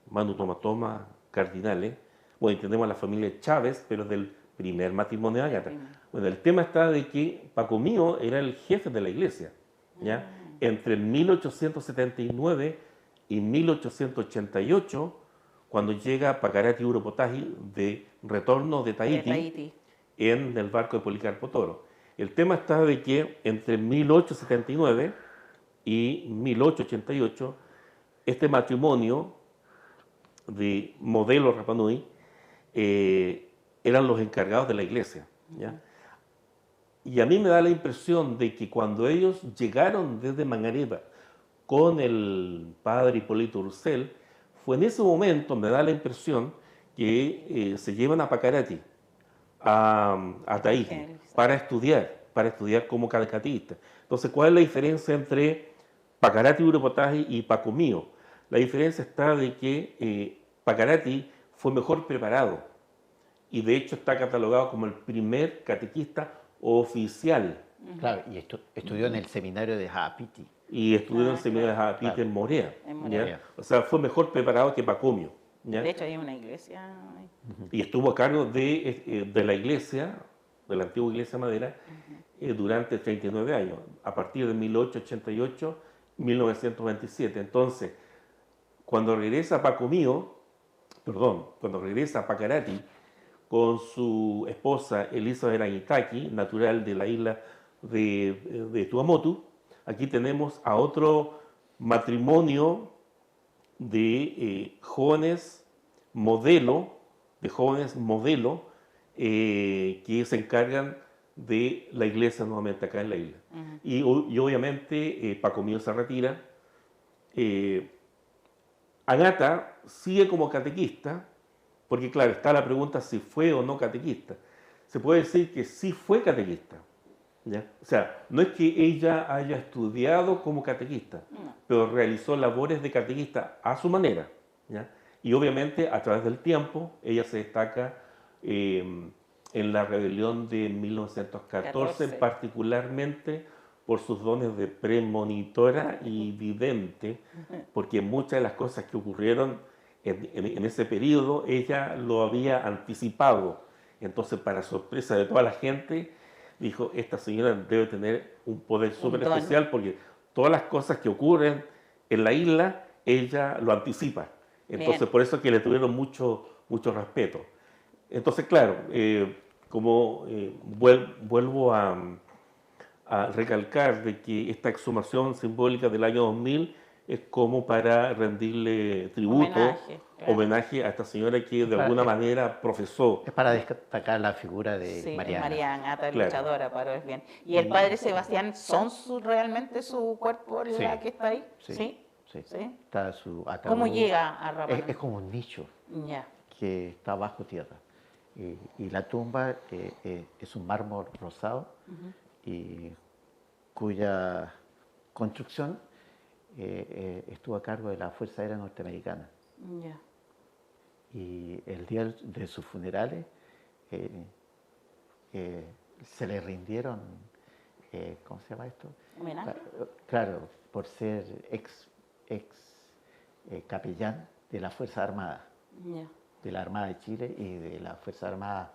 Manu Tomatoma, Cardinales. Bueno, y tenemos a la familia Chávez, pero del primer matrimonio de Ágata. Bueno, el tema está de que Pacomio era el jefe de la iglesia, ¿ya? Entre 1879 y 1888, cuando llega Pacarati Uropotaji de retorno de Tahití, en el barco de Policarpo Toro. El tema está de que entre 1879 y 1888, este matrimonio de modelo Rapa Nui eran los encargados de la iglesia, ¿ya? Y a mí me da la impresión de que cuando ellos llegaron desde Mangareva con el padre Hipólito Ursel, fue en ese momento, me da la impresión, que se llevan a Pacarati, a Tahití, para estudiar como catequista. Entonces, ¿cuál es la diferencia entre Pacarati Uropotaji y Pacomio? La diferencia está de que Pacarati fue mejor preparado y de hecho está catalogado como el primer catequista oficial. Claro, y estudió en el seminario de Jaapiti. Y estudió en el seminario de Jaapiti en Morea. O sea, fue mejor preparado que Pacomio, ¿ya? De hecho, hay una iglesia. Y estuvo a cargo de la iglesia, de la antigua iglesia Madera, durante 39 años, a partir de 1888, 1927. Entonces, cuando regresa cuando regresa Pacarati con su esposa Elizabeth Aitaki, natural de la isla de Tuamotu, aquí tenemos a otro matrimonio de jóvenes modelo, que se encargan de la iglesia nuevamente acá en la isla. Y obviamente Pacomio se retira. Angata sigue como catequista, porque claro, está la pregunta si fue o no catequista. Se puede decir que sí fue catequista, ¿ya? O sea, no es que ella haya estudiado como catequista, pero realizó labores de catequista a su manera, ¿ya? Y obviamente a través del tiempo ella se destaca en la rebelión de 1914, particularmente por sus dones de premonitora y vidente, porque muchas de las cosas que ocurrieron en ese periodo ella lo había anticipado. Entonces, para sorpresa de toda la gente, dijo, esta señora debe tener un poder súper especial porque todas las cosas que ocurren en la isla, ella lo anticipa. Entonces, por eso es que le tuvieron mucho respeto. Entonces, claro, vuelvo a recalcar de que esta exhumación simbólica del año 2000 es como para rendirle tributo, homenaje a esta señora que de alguna manera profesó. Es para destacar la figura de Mariana. Mariana, luchadora para el bien. ¿Y el padre Sebastián realmente su cuerpo la que está ahí? Sí. Está su ataúd. ¿Cómo llega a Rapa Nui? Es como un nicho que está bajo tierra. Y la tumba es un mármol rosado y cuya construcción estuvo a cargo de la Fuerza Aérea Norteamericana. Y el día de sus funerales se le rindieron, ¿cómo se llama esto? ¿Homenaje? Claro, por ser ex capellán de la Fuerza Armada, de la Armada de Chile y de la Fuerza Armada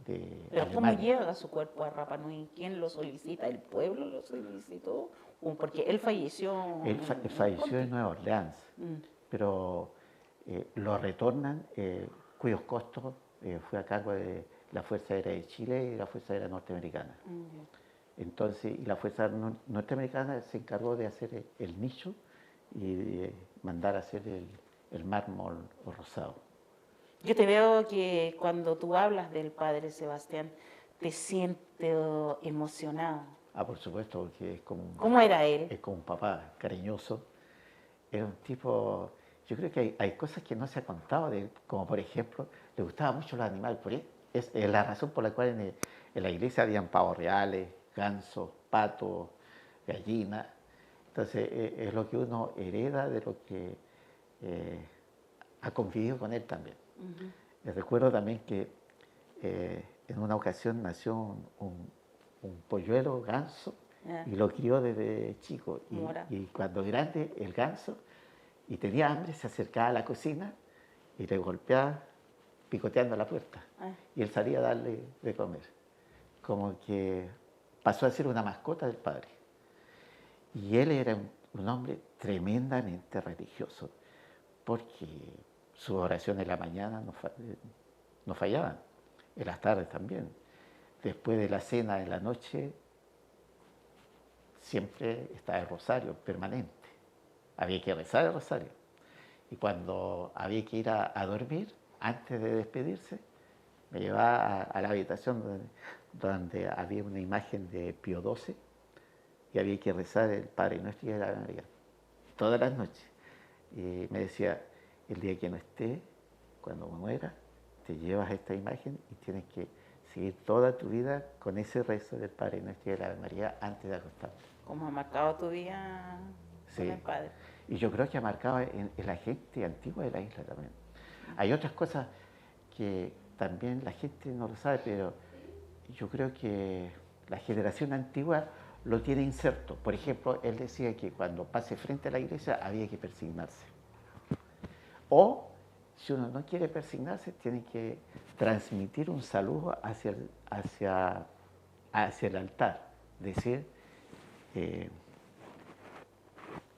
de ¿Pero Alemania. cómo llega su cuerpo a Rapa Nui? ¿Quién lo solicita? ¿El pueblo lo solicitó? Porque él falleció... Él falleció en Nueva Orleans, pero lo retornan, cuyos costos fue a cargo de la Fuerza Aérea de Chile y la Fuerza Aérea Norteamericana. Entonces, y la Fuerza Norteamericana se encargó de hacer el nicho y de mandar a hacer el mármol rosado. Yo te veo que cuando tú hablas del padre Sebastián, te siento emocionado. Por supuesto, porque es como ¿Cómo era él? es como un papá cariñoso. Era un tipo, yo creo que hay cosas que no se ha contado de él, como por ejemplo, le gustaban mucho los animales. Es la razón por la cual en la iglesia habían pavos reales, gansos, patos, gallinas. Entonces, es lo que uno hereda de lo que ha convivido con él también. Recuerdo también que en una ocasión nació un polluelo ganso y lo crió desde chico. Y cuando grande, el ganso, y tenía hambre, se acercaba a la cocina y le golpeaba picoteando la puerta. Y él salía a darle de comer. Como que pasó a ser una mascota del padre. Y él era un hombre tremendamente religioso, porque sus oraciones en la mañana no fallaban, en las tardes también. Después de la cena en la noche, siempre estaba el rosario permanente. Había que rezar el rosario. Y cuando había que ir a dormir, antes de despedirse, me llevaba a la habitación donde había una imagen de Pío XII y había que rezar el Padre Nuestro y el Ave María todas las noches. Y me decía, el día que no esté, cuando me muera, te llevas esta imagen y tienes que seguir toda tu vida con ese rezo del Padre Nuestro y de la Ave María antes de acostarte. ¿Cómo ha marcado tu vida con el Padre? Y yo creo que ha marcado en la gente antigua de la isla también. Hay otras cosas que también la gente no lo sabe, pero yo creo que la generación antigua lo tiene inserto. Por ejemplo, él decía que cuando pase frente a la iglesia había que persignarse. O, si uno no quiere persignarse, tiene que transmitir un saludo hacia el altar. Decir,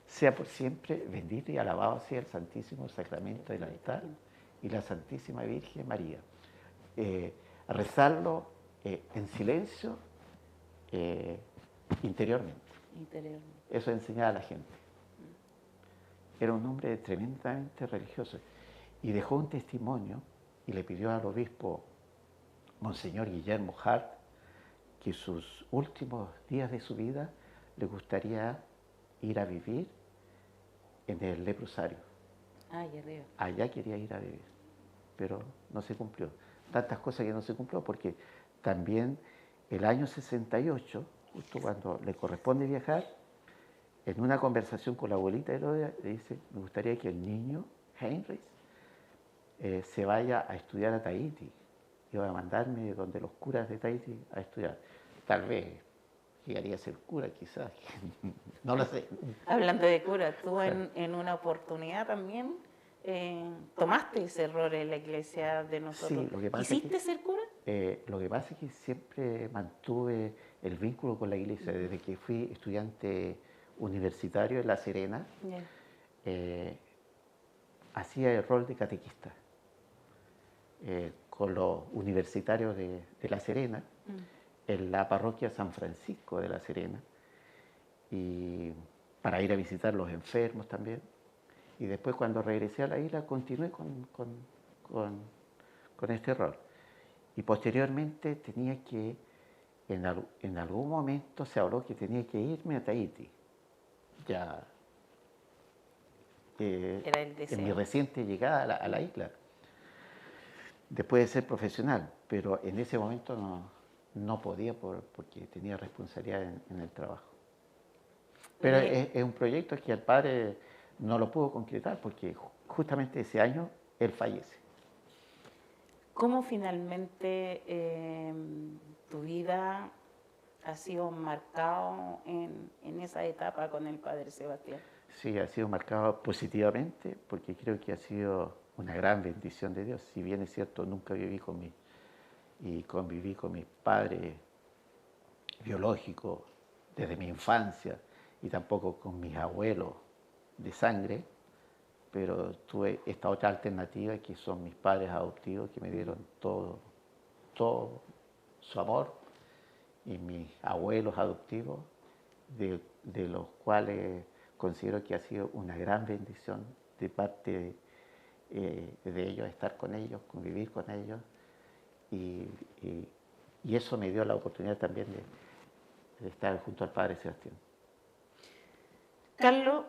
sea por siempre bendito y alabado sea el Santísimo Sacramento del altar y la Santísima Virgen María. Rezarlo en silencio, interiormente. Eso enseñaba a la gente. Era un hombre tremendamente religioso y dejó un testimonio y le pidió al obispo Monseñor Guillermo Hart que sus últimos días de su vida le gustaría ir a vivir en el leprosario. Allá quería ir a vivir, pero no se cumplió. Tantas cosas que no se cumplió porque también el año 68, justo cuando le corresponde viajar, en una conversación con la abuelita de Herodia, le dice, me gustaría que el niño, Heinrich, se vaya a estudiar a Tahití. Iba a mandarme donde los curas de Tahití a estudiar. Tal vez llegaría a ser cura, quizás. No lo sé. Hablando de cura, tú en una oportunidad también tomaste ese rol en la iglesia de nosotros. Sí, lo que pasa ¿Quisiste ser cura? Lo que pasa es que siempre mantuve el vínculo con la iglesia. Desde que fui estudiante universitario en La Serena, hacía el rol de catequista con los universitarios de La Serena, en la parroquia San Francisco de La Serena, y para ir a visitar los enfermos también. Y después cuando regresé a la isla continué con este rol. Y posteriormente tenía que, en algún momento se habló que tenía que irme a Tahití. Ya era el deseo. En mi reciente llegada a la isla, después de ser profesional, pero en ese momento no podía porque tenía responsabilidad en el trabajo. Pero es un proyecto que el padre no lo pudo concretar porque justamente ese año él fallece. ¿Cómo finalmente tu vida ha sido marcado en esa etapa con el Padre Sebastián? Sí, ha sido marcado positivamente porque creo que ha sido una gran bendición de Dios. Si bien es cierto, nunca viví conviví con mis padres biológicos desde mi infancia y tampoco con mis abuelos de sangre, pero tuve esta otra alternativa que son mis padres adoptivos que me dieron todo su amor y mis abuelos adoptivos, de los cuales considero que ha sido una gran bendición de parte de ellos, estar con ellos, convivir con ellos y y eso me dio la oportunidad también de estar junto al padre Sebastián. Carlos,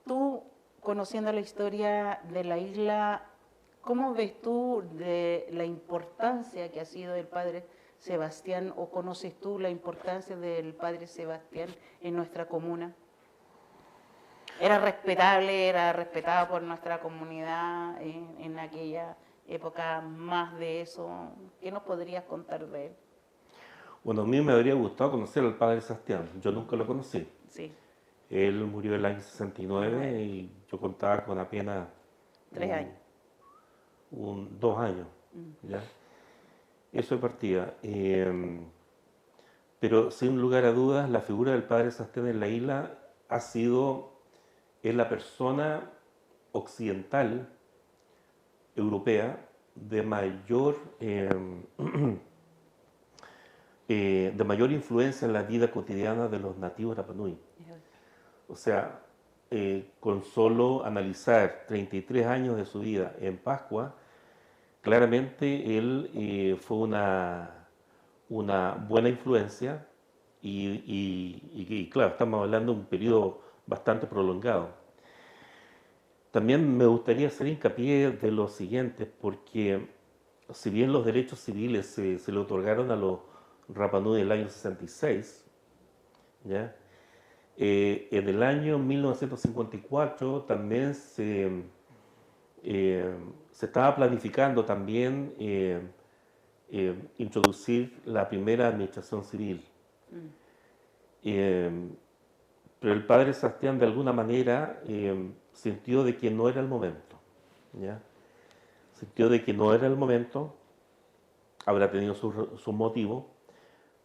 tú, conociendo la historia de la isla, ¿cómo ves tú de la importancia que ha sido el padre Sebastián, o conoces tú la importancia del padre Sebastián en nuestra comuna? ¿Era respetable, era respetado por nuestra comunidad en aquella época? Más de eso, ¿qué nos podrías contar de él? Bueno, a mí me habría gustado conocer al padre Sebastián, yo nunca lo conocí. Sí. Él murió en el año 69 y yo contaba con apenas 3 años. 2 años, ¿ya? Eso de partida. Pero sin lugar a dudas, la figura del padre Sebastián en la isla es la persona occidental, europea, de mayor influencia en la vida cotidiana de los nativos de Rapa Nui. O sea, con solo analizar 33 años de su vida en Pascua, claramente él fue una buena influencia y claro, estamos hablando de un periodo bastante prolongado. También me gustaría hacer hincapié de lo siguiente, porque si bien los derechos civiles se le otorgaron a los Rapa Nui en el año 66, ¿ya? En el año 1954 también se estaba planificando también introducir la primera administración civil. Pero el padre Sebastián de alguna manera sintió de que no era el momento, ¿ya? Sintió de que no era el momento, habrá tenido su motivo,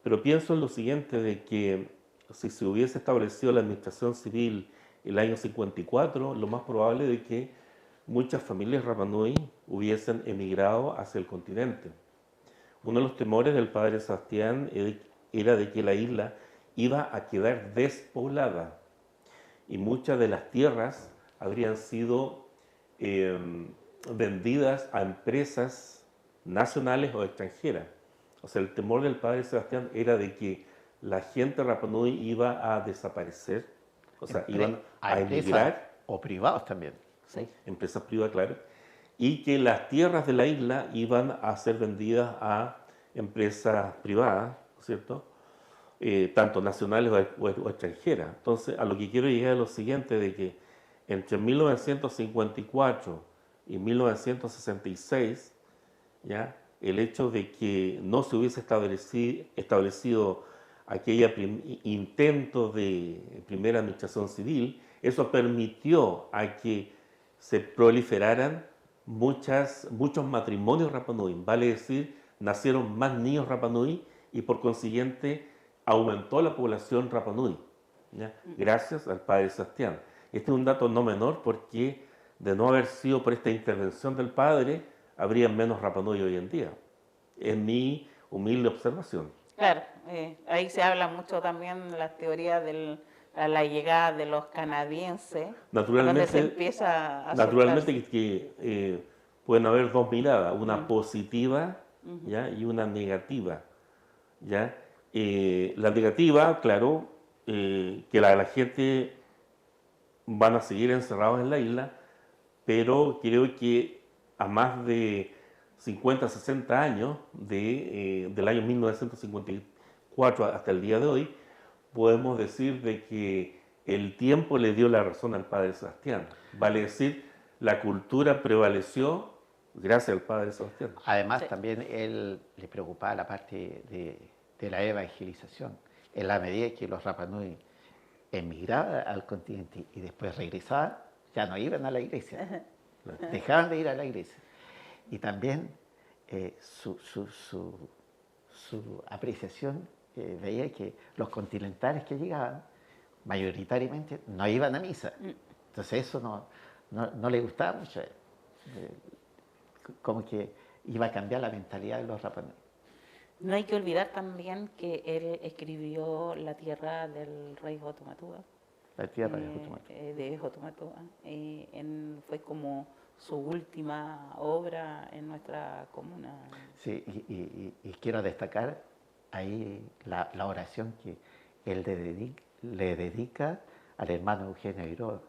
pero pienso en lo siguiente, de que si se hubiese establecido la administración civil el año 54, lo más probable de que muchas familias Rapa Nui hubiesen emigrado hacia el continente. Uno de los temores del padre Sebastián era de que la isla iba a quedar despoblada y muchas de las tierras habrían sido vendidas a empresas nacionales o extranjeras. O sea, el temor del padre Sebastián era de que la gente Rapa Nui iba a desaparecer, o sea, iban a emigrar. O privados también. Sí. Empresas privadas, claro, y que las tierras de la isla iban a ser vendidas a empresas privadas, ¿cierto? Tanto nacionales o extranjeras. Entonces, a lo que quiero llegar es lo siguiente, de que entre 1954 y 1966, ¿ya? El hecho de que no se hubiese establecido aquella intento de primera administración civil, eso permitió a que se proliferaran muchos matrimonios Rapa Nui, vale decir, nacieron más niños Rapa Nui y por consiguiente aumentó la población Rapa Nui, ¿ya? Gracias al padre Sebastián. Este es un dato no menor, porque de no haber sido por esta intervención del padre, habría menos Rapa Nui hoy en día, en mi humilde observación. Claro, ahí se habla mucho también de las teorías de la llegada de los canadienses, donde se empieza a naturalmente que pueden haber dos miradas, una positiva, ¿ya? Y una negativa, ¿ya? La negativa, claro, que la gente van a seguir encerrados en la isla, pero creo que a más de 50, 60 años del año 1954 hasta el día de hoy, podemos decir de que el tiempo le dio la razón al padre Sebastián. Vale decir, la cultura prevaleció gracias al padre Sebastián. Además, Sí. también él le preocupaba la parte de la evangelización. En la medida que los Rapa Nui emigraban al continente y después regresaban, ya no iban a la iglesia, dejaban de ir a la iglesia. Y también su apreciación veía que los continentales que llegaban mayoritariamente no iban a misa. Entonces eso no le gustaba mucho. Como que iba a cambiar la mentalidad de los Rapa Nui. No hay que olvidar también que él escribió La tierra del rey Hotumatúa. La tierra de Hotumatúa. De Hotumatúa. Fue como su última obra en nuestra comuna. Sí, y quiero destacar ahí la oración que él le dedica al hermano Eugenio Iroa,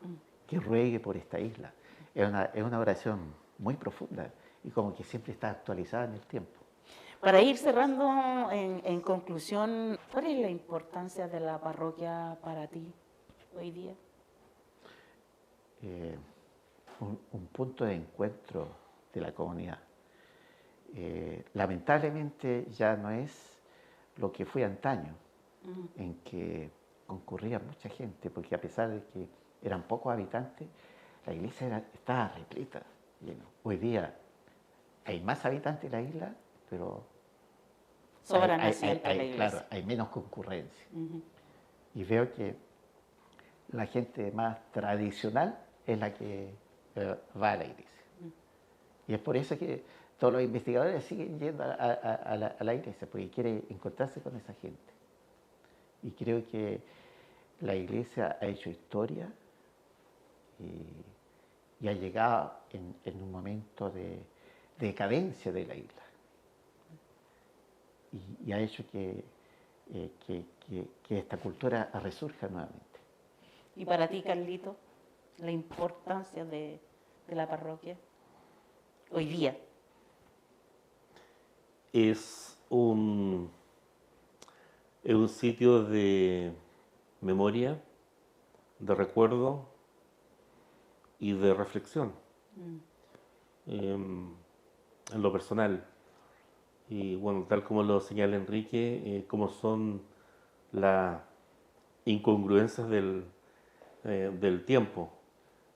que ruegue por esta isla. Es una oración muy profunda y como que siempre está actualizada en el tiempo. Para ir cerrando, en conclusión, ¿cuál es la importancia de la parroquia para ti hoy día? Un punto de encuentro de la comunidad. Lamentablemente ya no es lo que fue antaño, en que concurría mucha gente, porque a pesar de que eran pocos habitantes, la iglesia estaba repleta, lleno. Hoy día hay más habitantes en la isla, pero Sobran asientos en la iglesia. Claro, hay menos concurrencia. Y veo que la gente más tradicional es la que va a la iglesia. Y es por eso que todos los investigadores siguen yendo a la iglesia, porque quieren encontrarse con esa gente. Y creo que la iglesia ha hecho historia y ha llegado en un momento de decadencia de la isla. Y ha hecho que esta cultura resurja nuevamente. ¿Y para ti, Carlito, la importancia de la parroquia hoy día? Es un sitio de memoria, de recuerdo y de reflexión. En lo personal. Y bueno, tal como lo señala Enrique, como son las incongruencias del tiempo.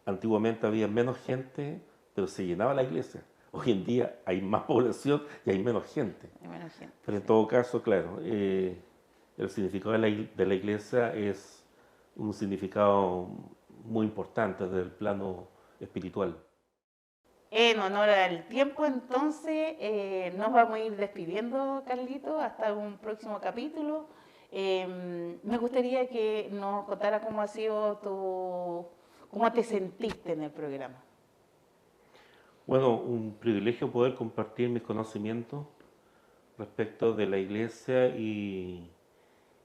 Antiguamente había menos gente, pero se llenaba la iglesia. Hoy en día hay más población y hay menos gente. Pero en todo caso, claro, el significado de la iglesia es un significado muy importante desde el plano espiritual. En honor al tiempo, entonces, nos vamos a ir despidiendo, Carlito, hasta un próximo capítulo. Me gustaría que nos contara cómo ha sido cómo te sentiste en el programa. Bueno, un privilegio poder compartir mis conocimientos respecto de la iglesia y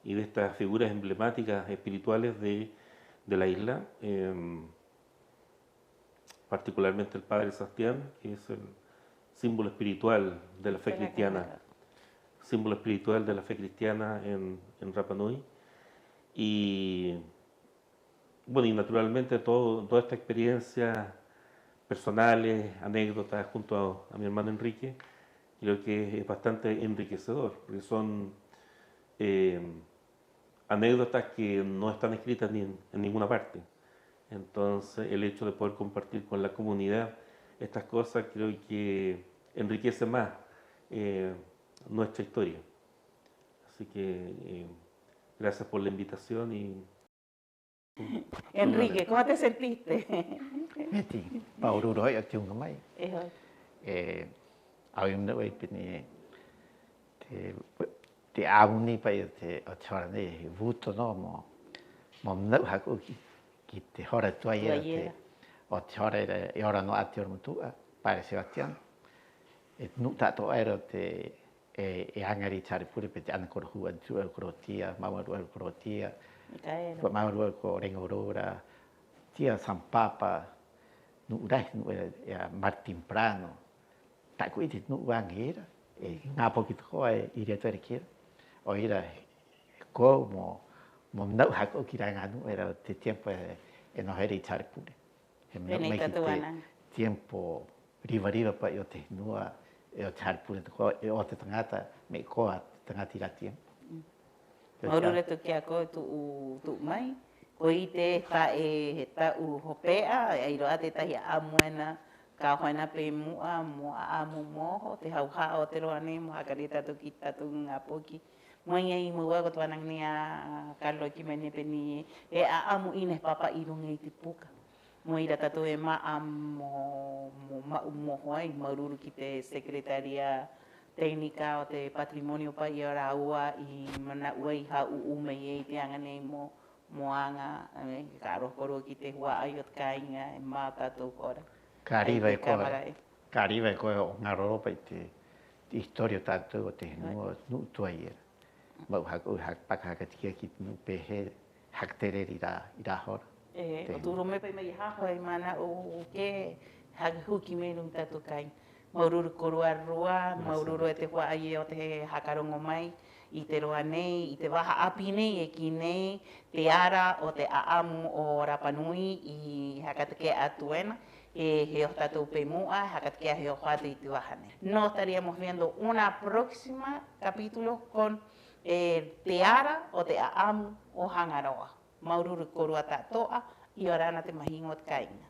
de estas figuras emblemáticas espirituales de la isla. Particularmente el Padre Sebastián, que es el símbolo espiritual de la fe cristiana, símbolo espiritual de la fe cristiana en Rapa Nui. Y bueno, y naturalmente toda esta experiencia personales, anécdotas junto a mi hermano Enrique, creo que es bastante enriquecedor, porque son anécdotas que no están escritas en ninguna parte. Entonces, el hecho de poder compartir con la comunidad estas cosas creo que enriquece más nuestra historia. Así que gracias por la invitación y... Enrique, ¿cómo te sentiste? Meti, Paururo ya tiene un mai. Hay un nuevo te auni para te achar de buto no no hakuki. Te hora tu ayer te hora y ahora no atior mutu para Sebastián no tato era te angari chari pure pe an kor huan tu el crotia mamaro el crotia mamaro ko rengo aurora tia San Papa no urai no era Martín Prano ta cuiti no vanguera na poquito ko iria tu requiere o era como Mondau hako kiranganu era de tiempo en los heritar pure. Tiempo riva pa yo te nua yo char pure o te tangata me koa tangati la tiempo. Maurure tu kia ko tu mai koite está hopea iro ate tahi amuena ka hoena pe mu amu moho te hauha o te roane mo hakarita tu kita tu ngapoki. Moia I mua ko tuanang nia Carlo Kimene peni amu ines papa irung e tipuka. Moira tatu ma amo mo hoai maruru ki te secretaria técnica o te patrimonio pa ora ua I mana ua I ha ume e te angane moanga karo koro ki te hua ayot kainga ma tatu kora. Caribe ko ngaropa ite historia tanto te no tu ayer. Mau hak pakakatia kit no pehe hak tererira hor. O turo me pe me haho e mana o ke hak huki me nung tatukai. Maururu korua rua, maururu e te hua ai o te hakarongo mai, i te roa nei, i te waha api nei, e ki nei, te ara o te aamu o Rapanui i hakatake atuena, he o tatou pemua, hakatake he o hate i te wahane. No estaríamos viendo una próxima capítulo con te ara o te aamu o Hangaroa. Maururu korua tatoa, i orana te mahingo te kainga.